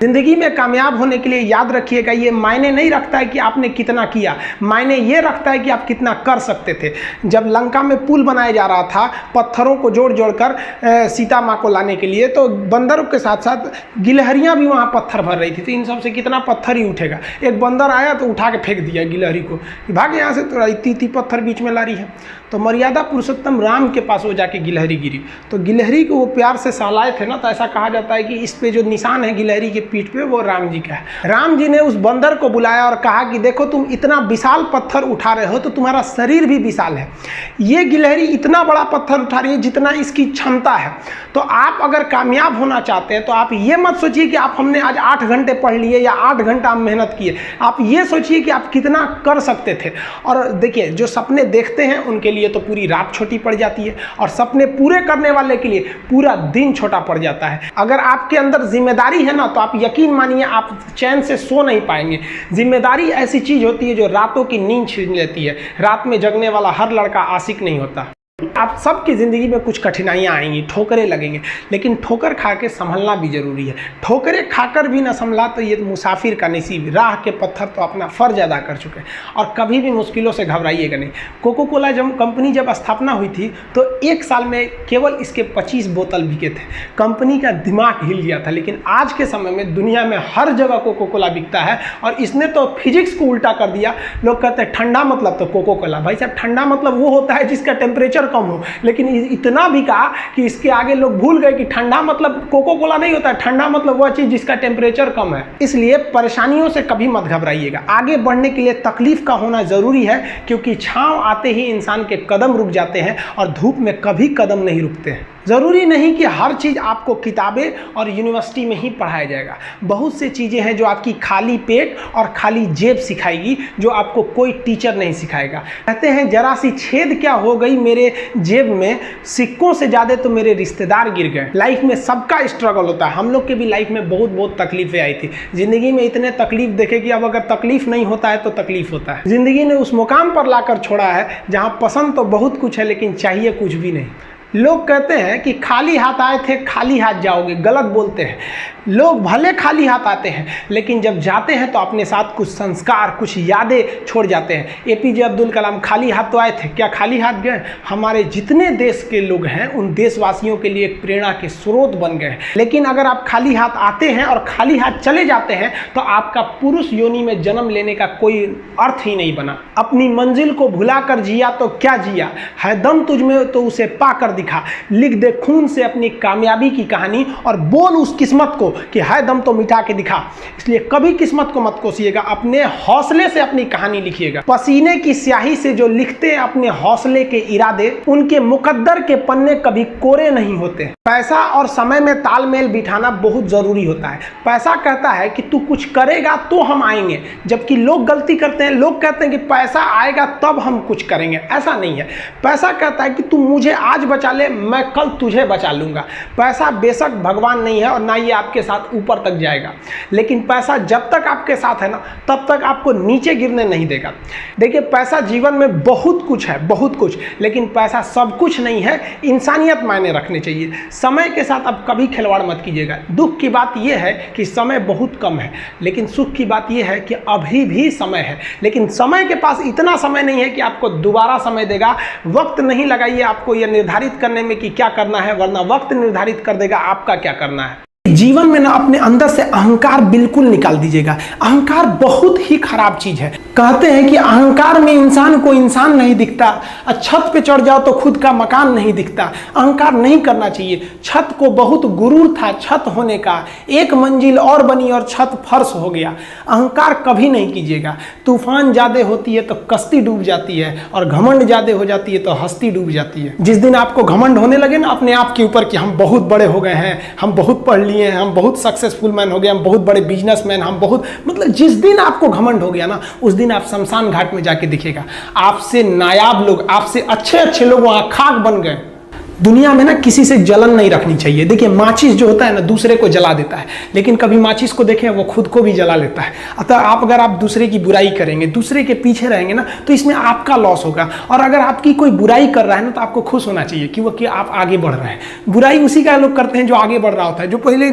जिंदगी में कामयाब होने के लिए याद रखिएगा, ये मायने नहीं रखता है कि आपने कितना किया, मायने ये रखता है कि आप कितना कर सकते थे। जब लंका में पुल बनाया जा रहा था पत्थरों को जोड़ जोड़ कर सीता माँ को लाने के लिए, तो बंदरों के साथ साथ गिलहरियाँ भी वहाँ पत्थर भर रही थी, तो इन सब से कितना पत्थर ही उठेगा। एक बंदर आया तो उठा के फेंक दिया गिलहरी को, भाग यहाँ से, तो इतनी पत्थर बीच में ला रही है। तो मर्यादा पुरुषोत्तम राम के पास वो जाके गिलहरी गिरी, तो गिलहरी को वो प्यार से सहलाए थे ना, तो ऐसा कहा जाता है कि इस पे जो निशान है गिलहरी के पीठ पे वो राम जी का है। राम जी ने उस बंदर को बुलाया और कहा कि देखो तुम इतना विशाल पत्थर उठा रहे हो तो तुम्हारा शरीर भी विशाल है, ये गिलहरी इतना बड़ा पत्थर उठा रही है जितना इसकी क्षमता है। तो आप अगर कामयाब होना चाहते हैं तो आप ये मत सोचिए कि आप हमने आज 8 घंटे पढ़ लिए या 8 घंटा हम मेहनत किए, आप ये सोचिए कि आप कितना कर सकते थे। और देखिए जो सपने देखते हैं उनके लिए तो पूरी रात छोटी पड़ जाती है, और सपने पूरे करने वाले के लिए पूरा दिन छोटा पड़ जाता है। अगर आपके अंदर जिम्मेदारी है ना, तो आप यकीन मानिए आप चैन से सो नहीं पाएंगे। जिम्मेदारी ऐसी चीज होती है जो रातों की नींद छीन लेती है। रात में जगने वाला हर लड़का आशिक नहीं होता। आप सबकी ज़िंदगी में कुछ कठिनाइयाँ आएंगी, ठोकरें लगेंगे, लेकिन ठोकर खा के संभलना भी जरूरी है। ठोकरें खाकर भी ना संभला तो ये मुसाफिर का नसीब। राह के पत्थर तो अपना फर्ज अदा कर चुके हैं, और कभी भी मुश्किलों से घबराइएगा नहीं। कोको कोला कंपनी जब स्थापना हुई थी तो 1 साल में केवल इसके 25 बोतल बिके थे। कंपनी का दिमाग हिल गया था, लेकिन आज के समय में दुनिया में हर जगह कोको कोला बिकता है, और इसने तो फिजिक्स को उल्टा कर दिया। लोग कहते हैं ठंडा मतलब तो कोको कोला, भाई साहब ठंडा मतलब वो होता है जिसका टेम्परेचर कम हो, लेकिन इतना भी कहा कि इसके आगे लोग भूल गए कि ठंडा मतलब कोको कोला नहीं होता है, ठंडा मतलब वह चीज जिसका टेम्परेचर कम है। इसलिए परेशानियों से कभी मत घबराइएगा। आगे बढ़ने के लिए तकलीफ का होना जरूरी है, क्योंकि छांव आते ही इंसान के कदम रुक जाते हैं और धूप में कभी कदम नहीं रुकते हैं। ज़रूरी नहीं कि हर चीज़ आपको किताबें और यूनिवर्सिटी में ही पढ़ाया जाएगा। बहुत से चीज़ें हैं जो आपकी खाली पेट और खाली जेब सिखाएगी, जो आपको कोई टीचर नहीं सिखाएगा। कहते हैं जरा सी छेद क्या हो गई मेरे जेब में, सिक्कों से ज़्यादा तो मेरे रिश्तेदार गिर गए। लाइफ में सबका स्ट्रगल होता है। हम लोग के भी लाइफ में बहुत तकलीफें आई थी। ज़िंदगी में इतने तकलीफ देखे कि अब अगर तकलीफ नहीं होता है तो तकलीफ होता है। ज़िंदगी ने उस मुकाम पर लाकर छोड़ा है जहाँ पसंद तो बहुत कुछ है, लेकिन चाहिए कुछ भी नहीं। लोग कहते हैं कि खाली हाथ आए थे खाली हाथ जाओगे, गलत बोलते हैं। लोग भले खाली हाथ आते हैं, लेकिन जब जाते हैं तो अपने साथ कुछ संस्कार, कुछ यादें छोड़ जाते हैं। एपीजे अब्दुल कलाम खाली हाथ तो आए थे, क्या खाली हाथ गए? हमारे जितने देश के लोग हैं उन देशवासियों के लिए एक प्रेरणा के स्रोत बन गए हैं। लेकिन अगर आप खाली हाथ आते हैं और खाली हाथ चले जाते हैं तो आपका पुरुष योनि में जन्म लेने का कोई अर्थ ही नहीं बना। अपनी मंजिल को भुलाकर जिया तो क्या जिया, है दम तुझ में तो उसे पाकर दिखा। लिख दे खून से अपनी कामयाबी की कहानी और बोल उस किस्मत को कि है दम तो मिटा के दिखा। इसलिए कभी किस्मत को मत कोसिएगा, अपने हौसले से अपनी कहानी लिखिएगा। पसीने की स्याही से जो लिखते हैं अपने हौसले के इरादे, उनके मुकद्दर के पन्ने कभी कोरे नहीं होते। पैसा और समय में तालमेल बिठाना बहुत जरूरी होता है। पैसा कहता है कि तू कुछ करेगा तो हम आएंगे, जबकि लोग गलती करते हैं। लोग कहते हैं कि पैसा आएगा तब हम कुछ करेंगे, ऐसा नहीं है। पैसा कहता है कि तू मुझे आज बचा ले, मैं कल तुझे बचा लूंगा। पैसा बेशक भगवान नहीं है और ना ये आपके साथ ऊपर तक जाएगा, लेकिन पैसा जब तक आपके साथ है ना, तब तक आपको नीचे गिरने नहीं देगा। देखिए पैसा जीवन में बहुत कुछ है, बहुत कुछ, लेकिन पैसा सब कुछ नहीं है। इंसानियत मायने रखने चाहिए। समय के साथ आप कभी खिलवाड़ मत कीजिएगा। दुख की बात यह है कि समय बहुत कम है, लेकिन सुख की बात यह है कि अभी भी समय है। लेकिन समय के पास इतना समय नहीं है कि आपको दोबारा समय देगा। वक्त नहीं लगाइए आपको यह निर्धारित करने में कि क्या करना है, वरना वक्त निर्धारित कर देगा आपका क्या करना है। जीवन में ना अपने अंदर से अहंकार बिल्कुल निकाल दीजिएगा। अहंकार बहुत ही खराब चीज है। कहते हैं कि अहंकार में इंसान को इंसान नहीं दिखता, छत पे चढ़ जाओ तो खुद का मकान नहीं दिखता। अहंकार नहीं करना चाहिए। छत को बहुत गुरूर था छत होने का, एक मंजिल और बनी और छत फर्श हो गया। अहंकार कभी नहीं कीजिएगा। तूफान ज्यादा होती है तो कश्ती डूब जाती है, और घमंड ज्यादा हो जाती है तो हस्ती डूब जाती है। जिस दिन आपको घमंड होने लगे ना अपने आप के ऊपर कि हम बहुत बड़े हो गए हैं, हम बहुत पढ़ लिए, हम बहुत सक्सेसफुल मैन हो गए, हम बहुत बड़े बिजनेसमैन, हम बहुत, मतलब जिस दिन आपको घमंड हो गया ना, उस दिन आप शमशान घाट में जाके दिखेगा आपसे नायाब लोग, आपसे अच्छे अच्छे लोग वहां खाक बन गए। दुनिया में ना किसी से जलन नहीं रखनी चाहिए। देखिए माचिस जो होता है ना दूसरे को जला देता है, लेकिन कभी माचिस को देखें वो खुद को भी जला लेता है। अतः अगर आप दूसरे की बुराई करेंगे, दूसरे के पीछे रहेंगे ना, तो इसमें आपका लॉस होगा। और अगर आपकी कोई बुराई कर रहा है ना तो आपको खुश होना चाहिए कि आप आगे बढ़ रहे हैं। बुराई उसी का लोग करते हैं जो आगे बढ़ रहा होता है, जो पहले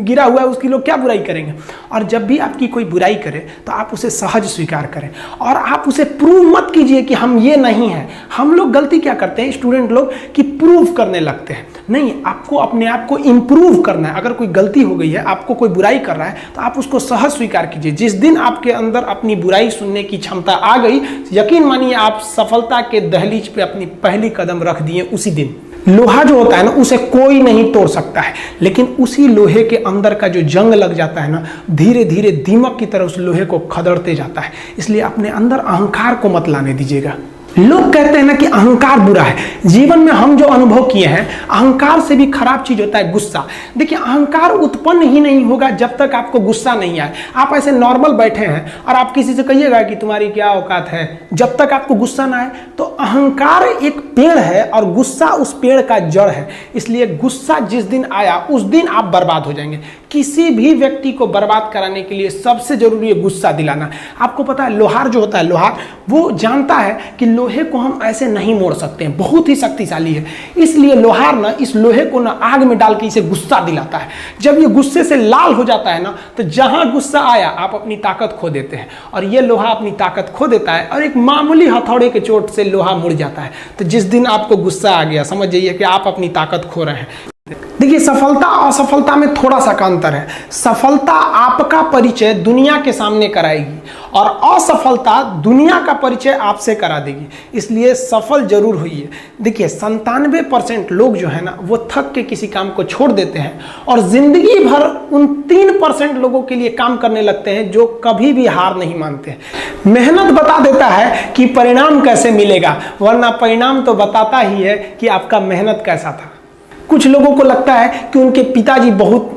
गिरा हुआ है उसकी लोग क्या बुराई करेंगे। और जब भी आपकी कोई बुराई करे तो आप उसे सहज स्वीकार करें और आप उसे प्रूव मत कीजिए कि हम ये नहीं हैं। हम लोग गलती क्या करते हैं स्टूडेंट लोग कि प्रूव करने लगते हैं। नहीं, आपको अपने आप को इंप्रूव करना है। अगर कोई गलती हो गई है, आपको कोई बुराई कर रहा है, तो आप उसको सहज स्वीकार कीजिए। जिस दिन आपके अंदर अपनी बुराई सुनने की क्षमता आ गई, यकीन मानिए आप सफलता के दहलीज पे अपनी पहली कदम रख दिए उसी दिन। लोहा जो होता है ना उसे कोई नहीं तोड़ सकता है, लेकिन उसी लोहे के अंदर का जो जंग लग जाता है ना, धीरे धीरे दीमक की तरह उस लोहे को खदड़ते जाता है। इसलिए अपने अंदर अहंकार को मत लाने दीजिएगा। लोग कहते हैं ना कि अहंकार बुरा है। जीवन में हम जो अनुभव किए हैं, अहंकार से भी खराब चीज होता है गुस्सा। देखिए अहंकार उत्पन्न ही नहीं होगा जब तक आपको गुस्सा नहीं आए। आप ऐसे नॉर्मल बैठे हैं और आप किसी से कहिएगा कि तुम्हारी क्या औकात है, जब तक आपको गुस्सा ना आए। तो अहंकार एक पेड़ है और गुस्सा उस पेड़ का जड़ है। इसलिए गुस्सा जिस दिन आया उस दिन आप बर्बाद हो जाएंगे। किसी भी व्यक्ति को बर्बाद कराने के लिए सबसे जरूरी है गुस्सा दिलाना। आपको पता है लोहार जो होता है, लोहार वो जानता है कि लोहे को हम ऐसे नहीं मोड़ सकते हैं, बहुत ही शक्तिशाली है। इसलिए लोहार ना इस लोहे को ना आग में डाल के इसे गुस्सा दिलाता है। जब ये गुस्से से लाल हो जाता है ना, तो जहां गुस्सा आया आप अपनी ताकत खो देते हैं। और ये लोहा अपनी ताकत खो देता है और एक मामूली हथौड़े के चोट से लोहा मुड़ जाता है। तो जिस दिन आपको गुस्सा आ गया, समझ जाइए कि आप अपनी ताकत खो रहे हैं। देखिए सफलता और असफलता में थोड़ा सा अंतर है। सफलता आपका परिचय दुनिया के सामने कराएगी और असफलता दुनिया का परिचय आपसे करा देगी। इसलिए सफल जरूर होइए। देखिए 97% लोग जो है ना वो थक के किसी काम को छोड़ देते हैं और जिंदगी भर उन 3% लोगों के लिए काम करने लगते हैं जो कभी भी हार नहीं मानते हैं। मेहनत बता देता है कि परिणाम कैसे मिलेगा, वरना परिणाम तो बताता ही है कि आपका मेहनत कैसा था। कुछ लोगों को लगता है कि उनके पिताजी बहुत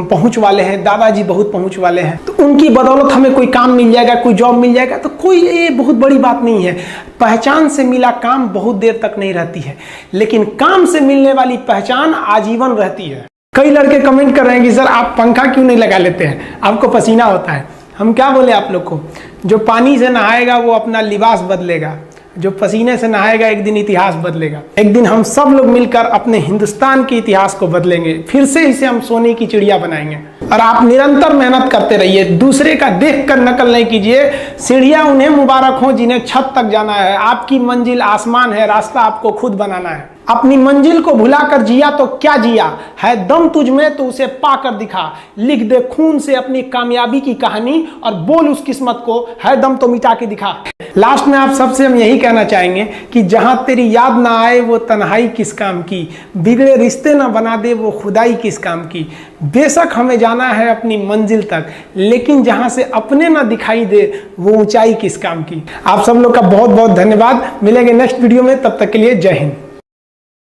पहुंच वाले हैं, दादाजी बहुत पहुंच वाले हैं, तो उनकी बदौलत हमें कोई काम मिल जाएगा, कोई जॉब मिल जाएगा। तो कोई ये बहुत बड़ी बात नहीं है। पहचान से मिला काम बहुत देर तक नहीं रहती है, लेकिन काम से मिलने वाली पहचान आजीवन रहती है। कई लड़के कमेंट कर रहे हैं कि सर आप पंखा क्यों नहीं लगा लेते हैं, आपको पसीना होता है। हम क्या बोले आप लोग को, जो पानी से नहाएगा वो अपना लिबास बदलेगा, जो पसीने से नहाएगा एक दिन इतिहास बदलेगा। एक दिन हम सब लोग मिलकर अपने हिंदुस्तान के इतिहास को बदलेंगे, फिर से इसे हम सोने की चिड़िया बनाएंगे। और आप निरंतर मेहनत करते रहिए, दूसरे का देख कर नकल नहीं कीजिए। सीढ़ियां उन्हें मुबारक हो जिन्हें छत तक जाना है। आपकी मंजिल आसमान है, रास्ता आपको खुद बनाना है। अपनी मंजिल को भुलाकर जिया तो क्या जिया, है दम तुझ में तो उसे पाकर दिखा। लिख दे खून से अपनी कामयाबी की कहानी और बोल उस किस्मत को, है दम तो मिटा के दिखा। लास्ट में आप सबसे हम यही कहना चाहेंगे कि जहां तेरी याद ना आए वो तन्हाई किस काम की, बिगड़े रिश्ते ना बना दे वो खुदाई किस काम की। बेशक हमें जाना है अपनी मंजिल तक, लेकिन जहां से अपने ना दिखाई दे वो ऊंचाई किस काम की। आप सब लोग का बहुत बहुत धन्यवाद। मिलेंगे नेक्स्ट वीडियो में, तब तक के लिए जय हिंद।